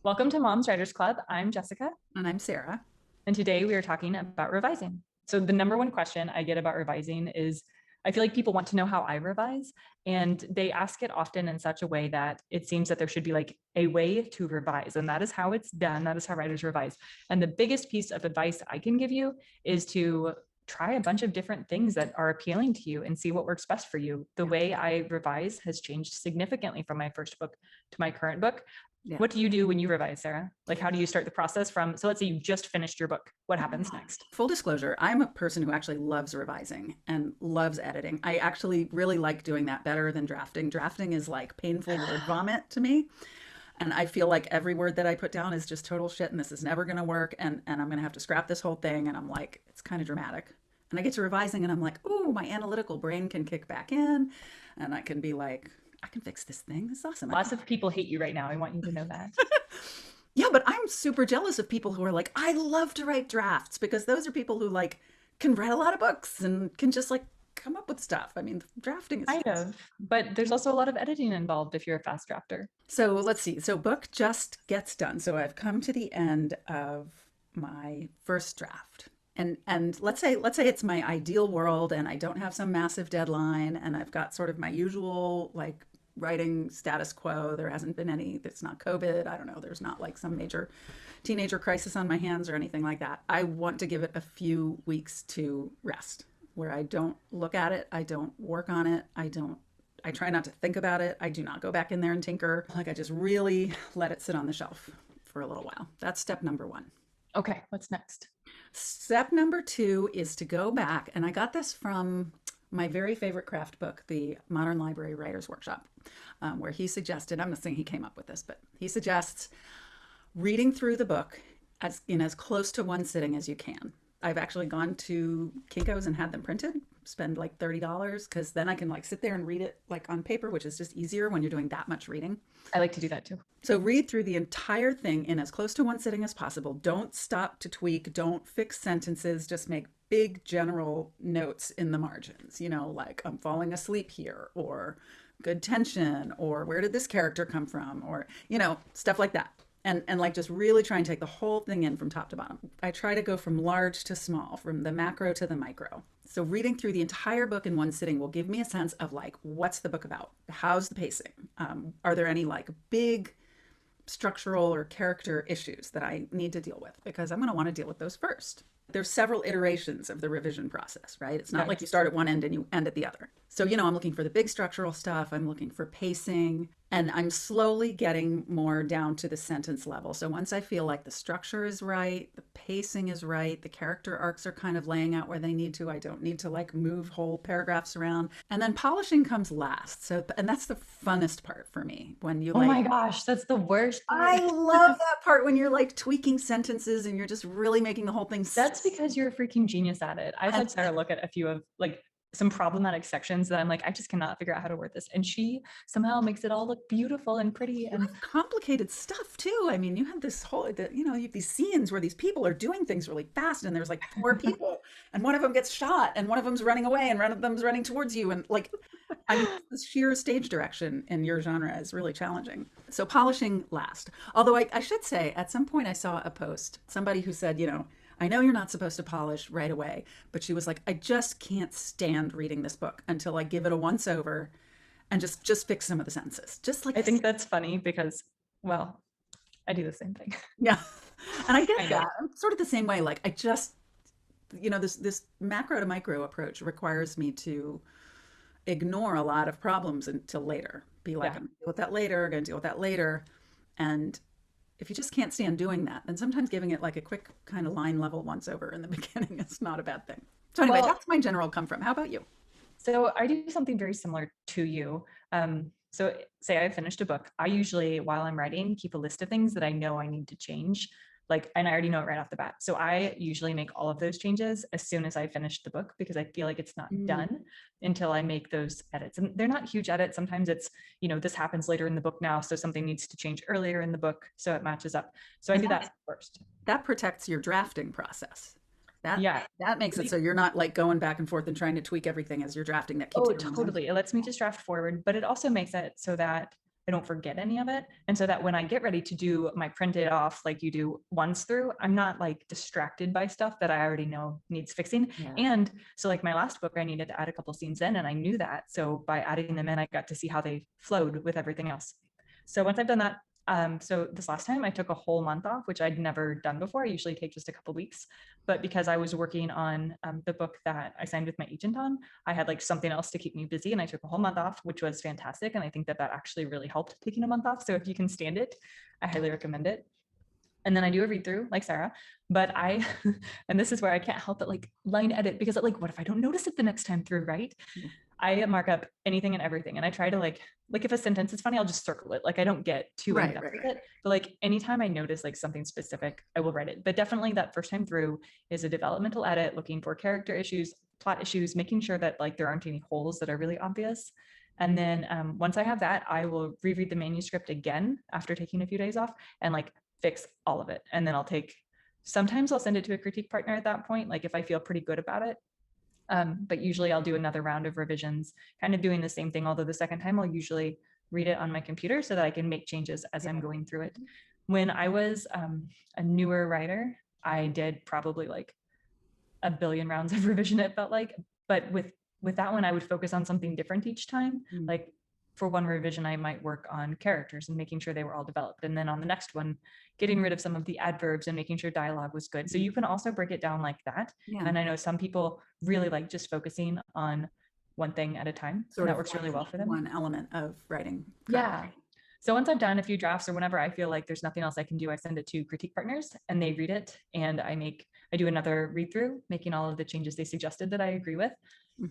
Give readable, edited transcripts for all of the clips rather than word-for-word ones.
Welcome to Mom's Writers Club. I'm Jessica, And I'm Sarah. and today we are talking about revising. So, the number one question I get about revising is I feel like people want to know how I revise, and they ask it often in such a way that it seems that there should be like a way to revise, and that is how it's done. That is how writers revise. And the biggest piece of advice I can give you is to try a bunch of different things that are appealing to you and see what works best for you. The way I revise has changed significantly from my first book to my current book. Yeah. What do you do when you revise, Sarah? Like, how do you start the process from, so let's say you just finished your book. What happens next? Full disclosure, I'm a person who actually loves revising and loves editing. I actually really like doing that better than drafting. Drafting is like painful word vomit to me. And I feel like every word that I put down is just total shit and this is never going to work. And I'm going to have to scrap this whole thing. And I'm like, it's kind of dramatic. And I get to revising and I'm like, oh, my analytical brain can kick back in. And I can be like, I can fix this thing. This is awesome. Lots of people hate you right now. I want you to know that. Yeah, but I'm super jealous of people who are like, I love to write drafts because those are people who like can write a lot of books and can just like come up with stuff. I mean, drafting is Kind of. But there's also a lot of editing involved if you're a fast drafter. so let's see. So book just gets done. So I've come to the end of my first draft. And let's say it's my ideal world and I don't have some massive deadline and I've got sort of my usual like writing status quo. There hasn't been any, it's not COVID. I don't know. There's not like some major teenager crisis on my hands or anything like that. I want to give it a few weeks to rest where I don't look at it. I don't work on it. I try not to think about it. I do not go back in there and tinker. Like I just really let it sit on the shelf for a little while. That's step number one. Okay, what's next? Step number two is to go back, and I got this from my very favorite craft book, the Modern Library Writers Workshop, where he suggested, I'm not saying he came up with this, but he suggests reading through the book as close to one sitting as you can. I've actually gone to Kinko's and had them printed, spend like $30 because then I can like sit there and read it like on paper, which is just easier when you're doing that much reading. I like to do that too. So read through the entire thing in as close to one sitting as possible. Don't stop to tweak, don't fix sentences, just make big general notes in the margins, like I'm falling asleep here or good tension or where did this character come from or, stuff like that. And like just really try and take the whole thing in from top to bottom. I try to go from large to small, from the macro to the micro. So reading through the entire book in one sitting will give me a sense of like, what's the book about? How's the pacing? Are there any like big structural or character issues that I need to deal with? Because I'm going to want to deal with those first. There's several iterations of the revision process, right? It's not Right. like you start at one end and you end at the other. So, I'm looking for the big structural stuff. I'm looking for pacing and I'm slowly getting more down to the sentence level. So once I feel like the structure is right, the pacing is right, the character arcs are kind of laying out where they need to, I don't need to like move whole paragraphs around. And then polishing comes last. So, and that's the funnest part for me when you Oh like, my gosh, that's the worst part. I love that part when you're like tweaking sentences and you're just really making the whole thing. That's because you're a freaking genius at it. I've had And Sarah look at a few of like some problematic sections that I'm like, I just cannot figure out how to word this. And she somehow makes it all look beautiful and pretty. you And have complicated stuff too. I mean, you have this whole, you have these scenes where these people are doing things really fast, and there's like four people, and one of them gets shot, and one of them's running away, and one of them's running towards you, and like, I mean, the sheer stage direction in your genre is really challenging. So polishing last. Although I should say, at some point I saw a post, somebody who said, I know you're not supposed to polish right away, but she was like, I just can't stand reading this book until I give it a once over and just fix some of the sentences. Just like I think that's funny because, well, I do the same thing. yeah. And I get I know. that. I'm sort of the same way. Like I just, this macro to micro approach requires me to ignore a lot of problems until later. Be like, Yeah. I'm gonna deal with that later, I'm gonna deal with that later. And if you just can't stand doing that, then sometimes giving it like a quick kind of line level once over in the beginning is not a bad thing. So anyway, Well, that's my general come from. How about you? so I do something very similar to you. So say I finished a book. I usually, while I'm writing, keep a list of things that I know I need to change. Like, and I already know it right off the bat. So I usually make all of those changes as soon as I finish the book because I feel like it's not Mm, done until I make those edits. And they're not huge edits. Sometimes it's, this happens later in the book now. So something needs to change earlier in the book so it matches up. So I and do that first. that protects your drafting process. That Yeah. that makes it so you're not like going back and forth and trying to tweak everything as you're drafting. That keeps Oh, it in line. totally. It lets me just draft forward, but it also makes it so that I don't forget any of it. And so that when I get ready to do my printed off, like you do once through, I'm not like distracted by stuff that I already know needs fixing. Yeah. And so like my last book, I needed to add a couple scenes in, and I knew that. So by adding them in, I got to see how they flowed with everything else. So once I've done that, so this last time I took a whole month off, which I'd never done before. I usually take just a couple weeks, but because I was working on the book that I signed with my agent on, I had like something else to keep me busy, and I took a whole month off, which was fantastic. And I think that that actually really helped, taking a month off. So if you can stand it, I highly recommend it. And then I do a read through like Sarah, but and this is where I can't help but like line edit, because like, what if I don't notice it the next time through, right? I mark up anything and everything. And I try to like if a sentence is funny, I'll just circle it. Like I don't get too in depth with it, but like anytime I notice like something specific, I will write it. But definitely that first time through is a developmental edit, looking for character issues, plot issues, making sure that like there aren't any holes that are really obvious. And then once I have that, I will reread the manuscript again after taking a few days off and like fix all of it. And then sometimes I'll send it to a critique partner at that point, like if I feel pretty good about it. But usually I'll do another round of revisions, kind of doing the same thing. Although the second time I'll usually read it on my computer so that I can make changes as I'm going through it. When I was a newer writer, I did probably like a billion rounds of revision, it felt like, but with that one, I would focus on something different each time. Like for one revision, I might work on characters and making sure they were all developed. And then on the next one, getting rid of some of the adverbs and making sure dialogue was good. So you can also break it down like that. And I know some people really like just focusing on one thing at a time. And that works really well for them. One element of writing. Yeah. So once I've done a few drafts, or whenever I feel like there's nothing else I can do, I send it to critique partners and they read it, and I do another read through, making all of the changes they suggested that I agree with.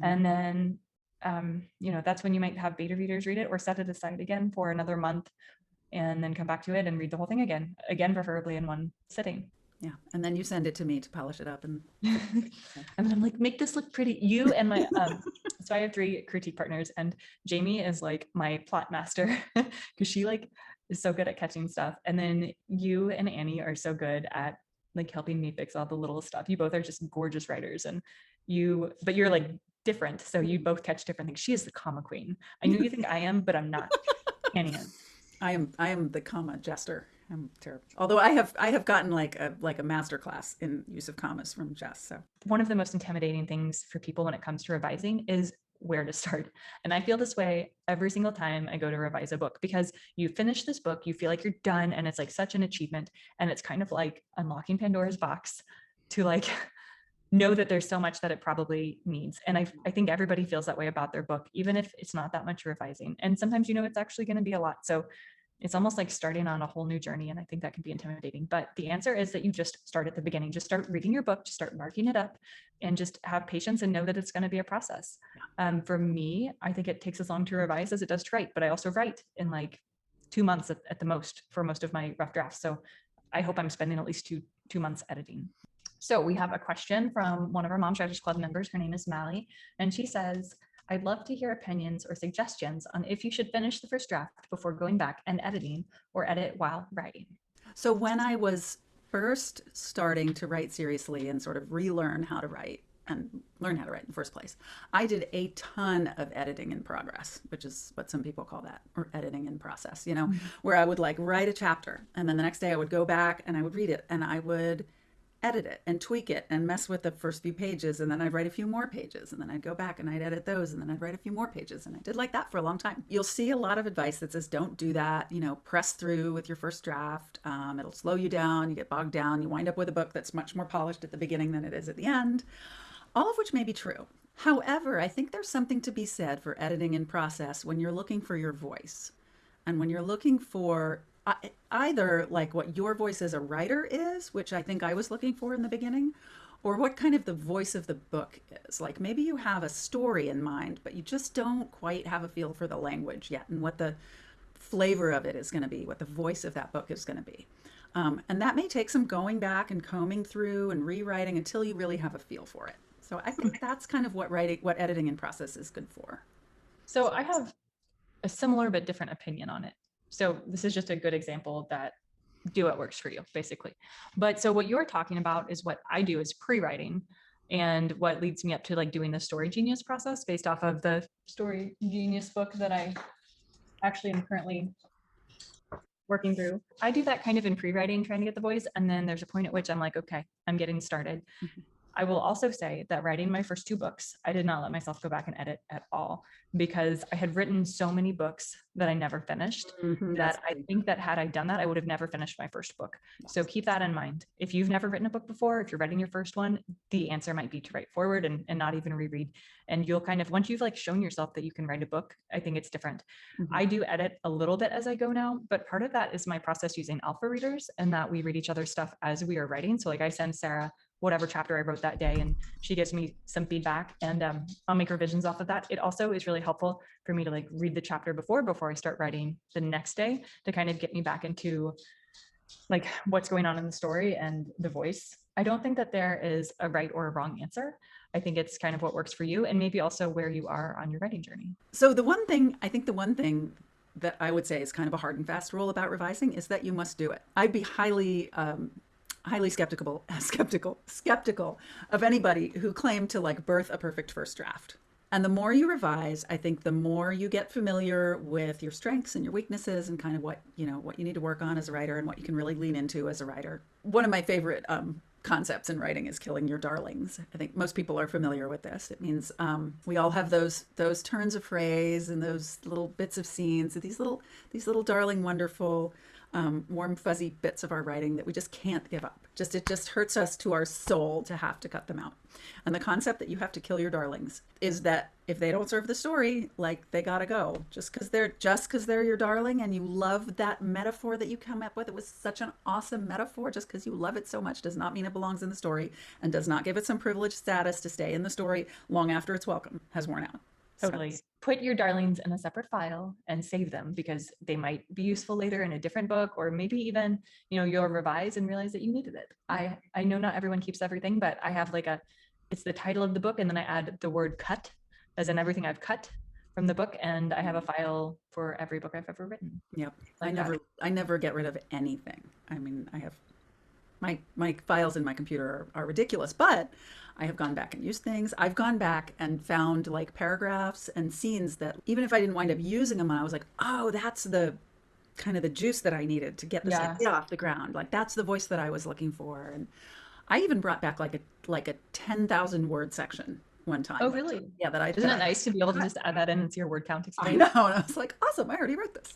And then that's when you might have beta readers read it, or set it aside again for another month and then come back to it and read the whole thing again, preferably in one sitting. Yeah. And then you send it to me to polish it up. And and then I'm like, make this look pretty. You and my, so I have 3 critique partners, and Jamie is like my plot master because she like is so good at catching stuff. And then you and Annie are so good at like helping me fix all the little stuff. You both are just gorgeous writers, but you're like different. So you both catch different things. She is the comma queen. I know you think I am, but I'm not. Annie is. I am the comma jester. I'm terrible. Although I have gotten like a master class in use of commas from Jess. So one of the most intimidating things for people when it comes to revising is where to start. And I feel this way every single time I go to revise a book, because you finish this book, you feel like you're done, and it's like such an achievement. And it's kind of like unlocking Pandora's box to like know that there's so much that it probably needs. And I think everybody feels that way about their book, even if it's not that much revising. And sometimes, it's actually going to be a lot. So it's almost like starting on a whole new journey. And I think that can be intimidating. But the answer is that you just start at the beginning. Just start reading your book, just start marking it up, and just have patience and know that it's going to be a process. For me, I think it takes as long to revise as it does to write, but I also write in like 2 months at the most for most of my rough drafts. So I hope I'm spending at least two months editing. So we have a question from one of our Moms Writers Club members. Her name is Mally, and she says, I'd love to hear opinions or suggestions on if you should finish the first draft before going back and editing, or edit while writing. So when I was first starting to write seriously and sort of relearn how to write and learn how to write in the first place, I did a ton of editing in progress, which is what some people call that, or editing in process, where I would like write a chapter, and then the next day I would go back and I would read it, and I would edit it and tweak it and mess with the first few pages, and then I'd write a few more pages, and then I'd go back and I'd edit those, and then I'd write a few more pages, and I did like that for a long time. You'll see a lot of advice that says don't do that, press through with your first draft. It'll slow you down, you get bogged down, you wind up with a book that's much more polished at the beginning than it is at the end, all of which may be true. However, I think there's something to be said for editing in process when you're looking for your voice, and when you're looking for either like what your voice as a writer is, which I think I was looking for in the beginning, or what kind of the voice of the book is. Like maybe you have a story in mind, but you just don't quite have a feel for the language yet and what the flavor of it is going to be, what the voice of that book is going to be. And that may take some going back and combing through and rewriting until you really have a feel for it. So I think that's kind of what editing in process is good for. So I have a similar but different opinion on it. So this is just a good example that do what works for you, basically. But so what you're talking about is what I do is pre-writing, and what leads me up to like doing the Story Genius process based off of the Story Genius book that I actually am currently working through. I do that kind of in pre-writing, trying to get the voice. And then there's a point at which I'm like, okay, I'm getting started. Mhm. I will also say that writing my first 2 books, I did not let myself go back and edit at all because I had written so many books that I never finished That's that I think that had I done that, I would have never finished my first book. yes. So keep that in mind. If you've never written a book before, if you're writing your first one, the answer might be to write forward and not even reread. And you'll kind of, once you've like shown yourself that you can write a book, I think it's different. Mhm. I do edit a little bit as I go now, but part of that is my process using alpha readers and that we read each other's stuff as we are writing. So like I send Sarah whatever chapter I wrote that day, and she gives me some feedback, and I'll make revisions off of that. It also is really helpful for me to like read the chapter before I start writing the next day to kind of get me back into like what's going on in the story and the voice. I don't think that there is a right or a wrong answer. I think it's kind of what works for you and maybe also where you are on your writing journey. So the one thing that I would say is kind of a hard and fast rule about revising is that you must do it. I'd be highly skeptical of anybody who claimed to like birth a perfect first draft. And the more you revise, I think the more you get familiar with your strengths and your weaknesses and kind of what you need to work on as a writer and what you can really lean into as a writer. One of my favorite concepts in writing is killing your darlings. I think most people are familiar with this. It means we all have those turns of phrase and those little bits of scenes, these little darling, wonderful, warm, fuzzy bits of our writing that we just can't give up. It just hurts us to our soul to have to cut them out. And the concept that you have to kill your darlings is that if they don't serve the story, like they gotta go. Just because they're your darling and you love that metaphor that you come up with, it was such an awesome metaphor. Just because you love it so much does not mean it belongs in the story and does not give it some privileged status to stay in the story long after its welcome has worn out. Totally. So, put your darlings in a separate file and save them because they might be useful later in a different book, or maybe even, you'll revise and realize that you needed it. I know not everyone keeps everything, but I have like it's the title of the book. And then I add the word cut as in everything I've cut from the book. And I have a file for every book I've ever written. Yep. Like I never get rid of anything. I mean, I have my files in my computer are ridiculous, but I have gone back and used things. I've gone back and found like paragraphs and scenes that even if I didn't wind up using them, I was like, oh, that's the kind of the juice that I needed to get this idea off the ground. Like that's the voice that I was looking for. And I even brought back like a 10,000 word section one time. Oh, really? Yeah. Isn't it nice to be able to just add that in and see your word count explained? I know. And I was like, awesome. I already wrote this.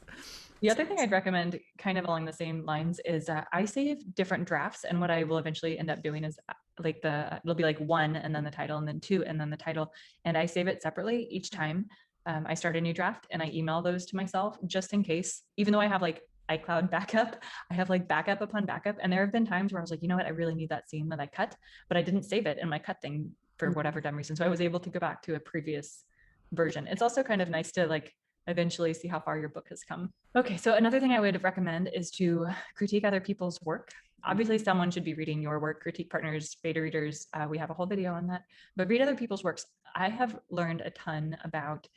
The other thing I'd recommend kind of along the same lines is I save different drafts. And what I will eventually end up doing is like it'll be like 1 and then the title and then 2 and then the title. And I save it separately each time I start a new draft and I email those to myself just in case, even though I have like iCloud backup, I have like backup upon backup. And there have been times where I was like, you know what, I really need that scene that I cut, but I didn't save it in my cut thing for whatever dumb reason. So I was able to go back to a previous version. It's also kind of nice to like eventually see how far your book has come. Okay, so another thing I would recommend is to critique other people's work. Obviously, someone should be reading your work, critique partners, beta readers. We have a whole video on that, but read other people's works. I have learned a ton about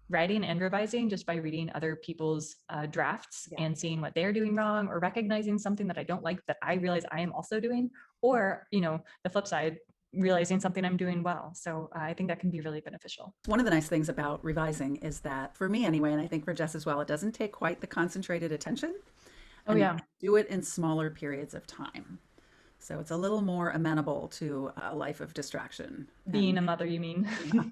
writing and revising just by reading other people's drafts and seeing what they're doing wrong or recognizing something that I don't like that I realize I am also doing, or, the flip side, realizing something I'm doing well. So I think that can be really beneficial. One of the nice things about revising is that for me anyway, and I think for Jess as well, it doesn't take quite the concentrated attention. Oh yeah. Do it in smaller periods of time. So it's a little more amenable to a life of distraction. Being a mother, you mean? Yeah.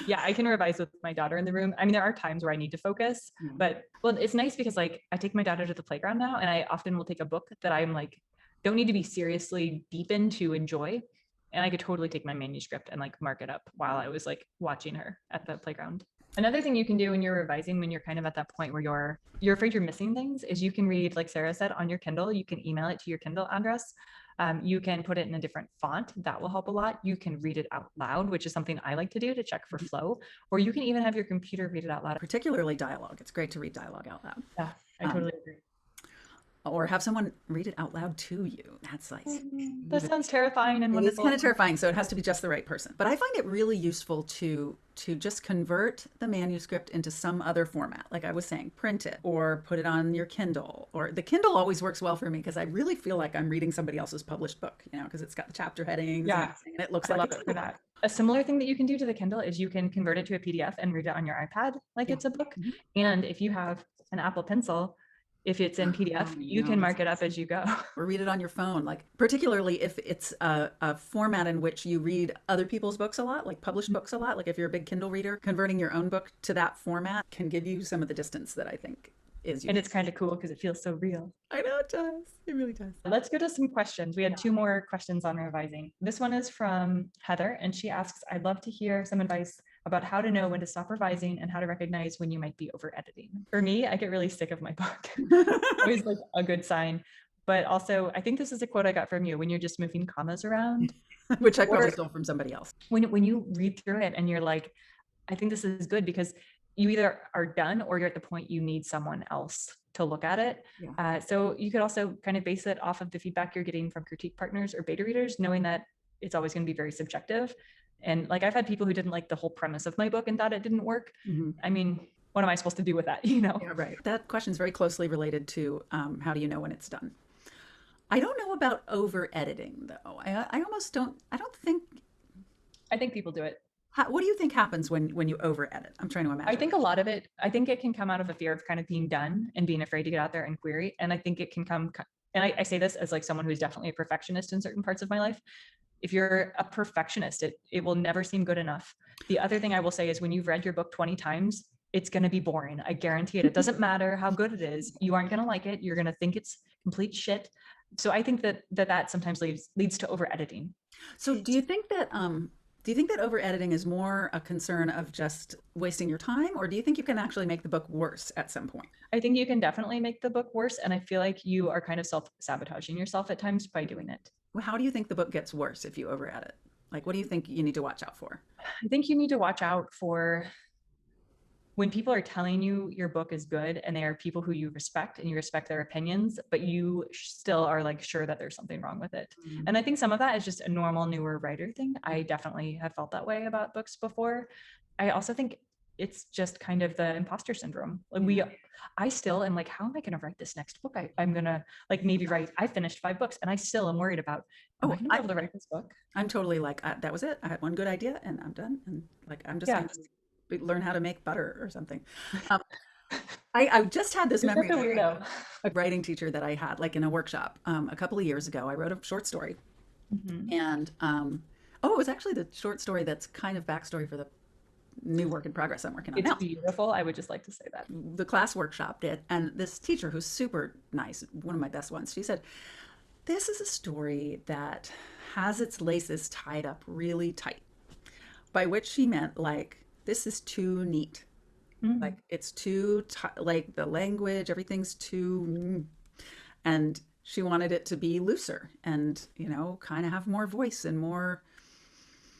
Yeah, I can revise with my daughter in the room. I mean, there are times where I need to focus, but well, it's nice because like I take my daughter to the playground now and I often will take a book that I'm like, don't need to be seriously deep in to enjoy. And I could totally take my manuscript and like mark it up while I was like watching her at the playground. Another thing you can do when you're revising, when you're kind of at that point where you're afraid you're missing things, is you can read, like Sarah said, on your Kindle. You can email it to your Kindle address. You can put it in a different font. That will help a lot. You can read it out loud, which is something I like to do to check for flow. Or you can even have your computer read it out loud. Particularly dialogue. It's great to read dialogue out loud. Yeah, I totally agree. or have someone read it out loud to you. That's like That even sounds terrifying and it is kind wonderful. of terrifying. So it has to be just the right person. But I find it really useful to just convert the manuscript into some other format. Like I was saying, print it or put it on your Kindle. Or the Kindle always works well for me because I really feel like I'm reading somebody else's published book, because it's got the chapter headings and Yeah, everything, and it looks I like a love it for Kindle book. that. A similar thing that you can do to the Kindle is you can convert it to a PDF and read it on your iPad like Yeah. it's a book. Mhm. And if you have an Apple Pencil, if it's in Oh, PDF, I you know. can mark it up as you go. Or read it on your phone, like particularly if it's a format in which you read other people's books a lot, like published books a lot. Like if you're a big Kindle reader, converting your own book to that format can give you some of the distance that I think is And useful. it's kind of cool because it feels so real. I know it does. It really does. Let's go to some questions. We had two more questions on revising. This one is from Heather, and she asks, I'd love to hear some advice about how to know when to stop revising and how to recognize when you might be over editing. For me, I get really sick of my book. Always like a good sign. But also, I think this is a quote I got from you when you're just moving commas around, Which I probably or stole from somebody else. when you read through it and you're like, I think this is good because you either are done or you're at the point you need someone else to look at it. Yeah. So you could also kind of base it off of the feedback you're getting from critique partners or beta readers, knowing that it's always going to be very subjective. And like I've had people who didn't like the whole premise of my book and thought it didn't work. Mm-hmm. I mean, what am I supposed to do with that? You know? Yeah, right. That question is very closely related to how do you know when it's done? I don't know about over editing though. I almost don't. I don't think. I think people do it. What do you think happens when you over edit? I'm trying to I imagine. think a lot of it, I think it can come out of a fear of kind of being done and being afraid to get out there and query. And I think it can come, and I say this as like someone who's definitely a perfectionist in certain parts of my life. If you're a perfectionist, it will never seem good enough. The other thing I will say is when you've read your book 20 times, it's going to be boring. I guarantee it. It doesn't matter how good it is. You aren't going to like it. You're going to think it's complete shit. So I think that sometimes leads to over editing. So do you think that over editing is more a concern of just wasting your time, or do you think you can actually make the book worse at some point? I think you can definitely make the book worse. And I feel like you are kind of self-sabotaging yourself at times by doing it. Well, how do you think the book gets worse if you over edit? Like, what do you think you need to watch out for? I think you need to watch out for when people are telling you your book is good and they are people who you respect and you respect their opinions, but you still are like sure that there's something wrong with it. Mm. And I think some of that is just a normal newer writer thing. I definitely have felt that way about books before. I also think it's just kind of the imposter syndrome. Like I still am like, how am I going to write this next book? I'm going to like maybe write, I finished 5 books and I still am worried about, am I Oh, going to be able to write this book? I'm totally like that was it. I had one good idea and I'm done. And like I'm just Yeah. going to learn how to make butter or something. Um, I just had this You're memory such a of weirdo. a writing teacher that I had like in a workshop a couple of years ago. I wrote a short story, Mhm. and oh, it was actually the short story that's kind of backstory for the new work in progress I'm working on It's now. beautiful. I would just like to say that. The class workshop did, and this teacher who's super nice, one of my best ones, she said, "This is a story that has its laces tied up really tight." By which she meant like this is too neat. Like Mm. it's too like the language, everything's too, and she wanted it to be looser and kind of have more voice and more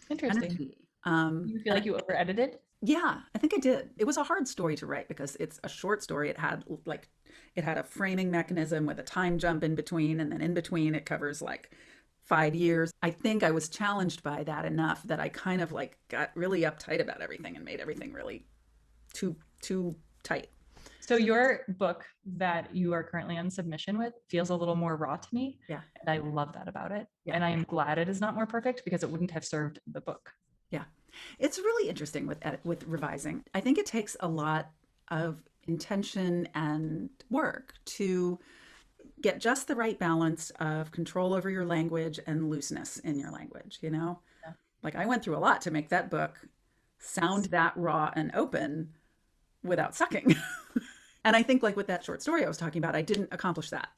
Interesting. energy. You feel And like you over edited? yeah, I think I did. It was a hard story to write because it's a short story. It had a framing mechanism with a time jump in between, and then in between it covers like 5 years. I think I was challenged by that enough that I kind of like got really uptight about everything and made everything really too tight. So your book that you are currently on submission with feels a little more raw to me. Yeah. And I love that about it. Yeah. And I am glad it is not more perfect because it wouldn't have served the book. Yeah. It's really interesting with revising. I think it takes a lot of intention and work to get just the right balance of control over your language and looseness in your language. Yeah. Like I went through a lot to make that book sound that raw and open without sucking. And I think like with that short story I was talking about, I didn't accomplish that.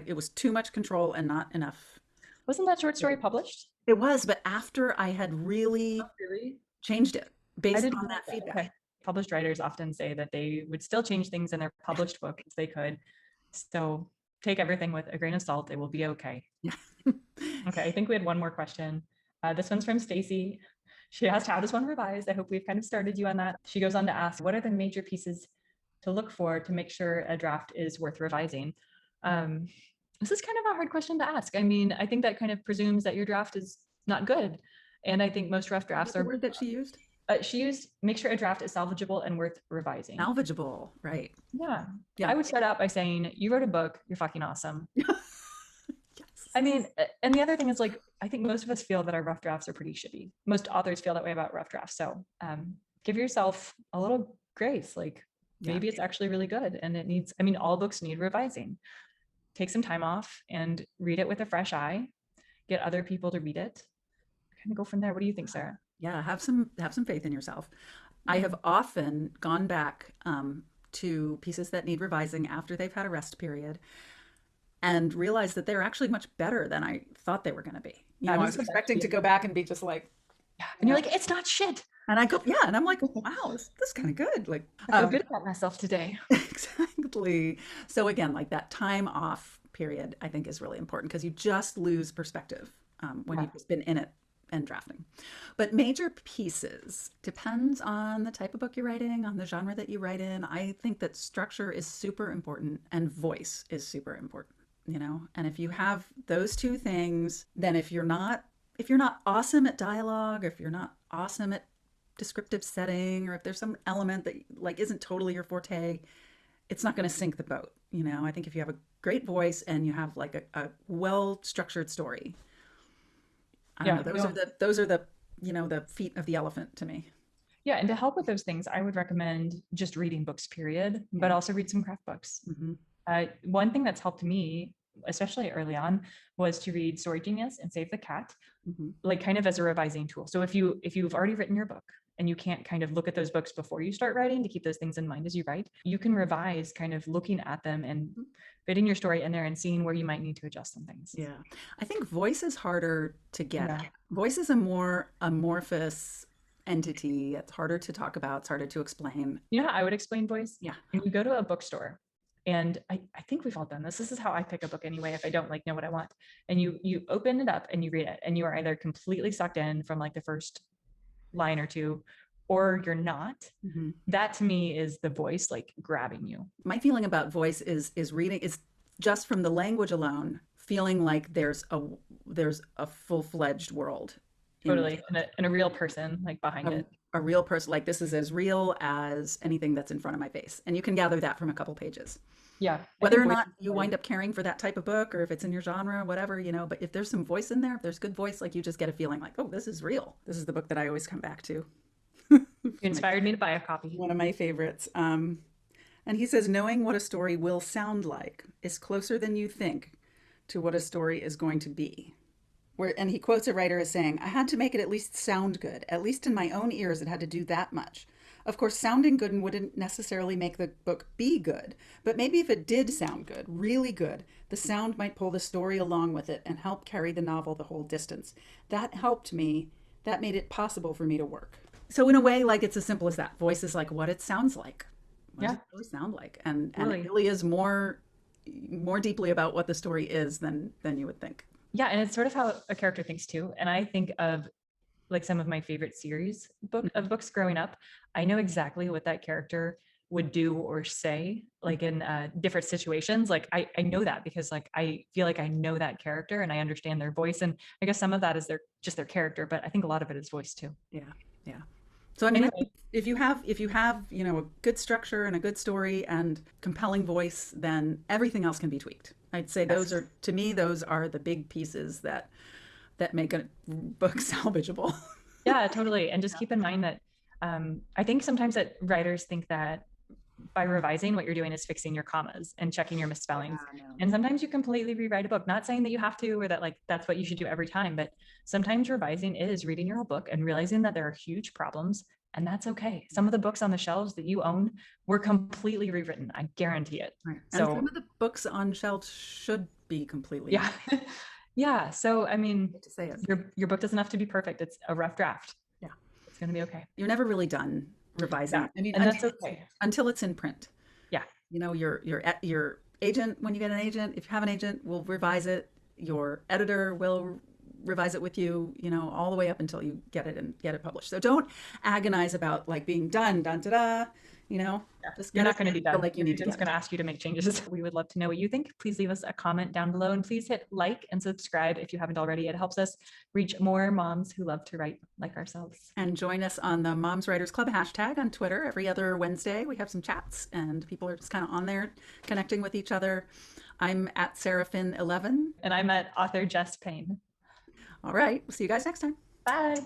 It was too much control and not enough. Wasn't that short story published? It was, but after I had really Oh, really? changed it I based didn't on know that that. feedback. Okay. Published writers often say that they would still change things in their published book if they could. So take everything with a grain of salt. It will be okay. Yeah. Okay. I think we had one more question. This one's from Stacy. She asked, how does one revise? I hope we've kind of started you on that. She goes on to ask, what are the major pieces to look for to make sure a draft is worth revising? Um, this is kind of a hard question to ask. I mean, I think that kind of presumes that your draft is not good. And I think most rough What drafts was the are, word that she used? she used make sure a draft is salvageable and worth revising. Salvageable, right? Yeah. Yeah. I would start out by saying, you wrote a book, you're fucking awesome. Yes. I mean, and the other thing is like, I think most of us feel that our rough drafts are pretty shitty. Most authors feel that way about rough drafts. So give yourself a little grace. Like Yeah. maybe it's actually really good and it needs, I mean, all books need revising. Take some time off and read it with a fresh eye, get other people to read it, kind of go from there. What do you think, Sarah? Yeah. Have some faith in yourself. I have often gone back to pieces that need revising after they've had a rest period and realized that they're actually much better than I thought they were going to be. You know, That I is was the best expecting to go feeling. back and be just like, Yeah. And you're like, it's not shit. and I go, yeah, and I'm like, wow, this is kind of good. Like, I feel good about myself today. exactly. So again, like that time off period, I think is really important because you just lose perspective when Yeah. you've just been in it and drafting. But major pieces depends on the type of book you're writing, on the genre that you write in. I think that structure is super important and voice is super important, you know? And if you have those two things, then if you're not awesome at dialogue, or if you're not awesome at descriptive setting, or if there's some element that like isn't totally your forte, it's not going to sink the boat. You know, I think if you have a great voice and you have like a well structured story, I don't know, Yeah. those are the feet of the elephant to me. Yeah. And to help with those things, I would recommend just reading books, period, Yeah. but also read some craft books. Hmm. One thing that's helped me, especially early on, was to read Story Genius and Save the Cat, Hmm. like kind of as a revising tool. So if you've already written your book and you can't kind of look at those books before you start writing to keep those things in mind as you write, you can revise kind of looking at them and fitting your story in there and seeing where you might need to adjust some things. Yeah. I think voice is harder to get. Yeah. Voice is a more amorphous entity. It's harder to talk about, it's harder to explain. You know how I would explain voice? Yeah. When you go to a bookstore, and I think we've all done this. This is how I pick a book anyway, if I don't like know what I want. And you open it up and you read it, and you are either completely sucked in from like the first line or two, or you're not. Hmm. That to me is the voice like grabbing you. My feeling about voice is reading is just from the language alone, feeling like there's a full-fledged world in Totally. And a real person like behind a, it. a real person. Like this is as real as anything that's in front of my face. And you can gather that from a couple pages. Yeah. I Whether think or voice not is you really- wind up caring for that type of book or if it's in your genre, whatever, but if there's some voice in there, if there's good voice, like you just get a feeling like, oh, this is real. This is the book that I always come back to. you inspired me to buy a copy. One of my favorites. And he says, knowing what a story will sound like is closer than you think to what a story is going to be. And he quotes a writer as saying, I had to make it at least sound good. At least in my own ears, it had to do that much. Of course, sounding good wouldn't necessarily make the book be good, but maybe if it did sound good, really good, the sound might pull the story along with it and help carry the novel the whole distance. That helped me. That made it possible for me to work. So in a way, like it's as simple as that. Voice is like what it sounds like. What does Yeah. it really sound like? And Really. it really is more deeply about what the story is than you would think. Yeah. And it's sort of how a character thinks too. And I think of like some of my favorite series books growing up. I know exactly what that character would do or say like in different situations. Like I know that because like I feel like I know that character and I understand their voice. And I guess some of that is their character, but I think a lot of it is voice too. Yeah, yeah. So I mean, Anyway, if you have a good structure and a good story and compelling voice, then everything else can be tweaked. I'd say yes. those are the big pieces that make a book salvageable. Yeah, totally. And just keep in mind that I think sometimes that writers think that by revising, what you're doing is fixing your commas and checking your misspellings. Yeah, no. And sometimes you completely rewrite a book, not saying that you have to or that like that's what you should do every time, but sometimes revising is reading your whole book and realizing that there are huge problems. And that's okay. Some of the books on the shelves that you own were completely rewritten. I guarantee it. Right. And So some of the books on shelves should be completely. yeah. Yeah. So I mean, I hate to say it. your book doesn't have to be perfect. It's a rough draft. Yeah. It's gonna be okay. You're never really done revising. Yeah. I mean, And that's okay. until it's in print. Yeah. Your agent, when you get an agent, if you have an agent, will revise it. Your editor will revise it with you, you know, all the way up until you get it and get it published. So don't agonize about like being done, dun da da, you know, Yeah, just you're get not it going to be feel done. like you Your need to agent's get going it. to ask you to make changes. We would love to know what you think. Please leave us a comment down below and please hit like and subscribe if you haven't already. It helps us reach more moms who love to write like ourselves. And join us on the Moms Writers Club hashtag on Twitter every other Wednesday. We have some chats and people are just kind of on there connecting with each other. I'm at Seraphin11. And I'm at author Jess Payne. All right. We'll see you guys next time. Bye.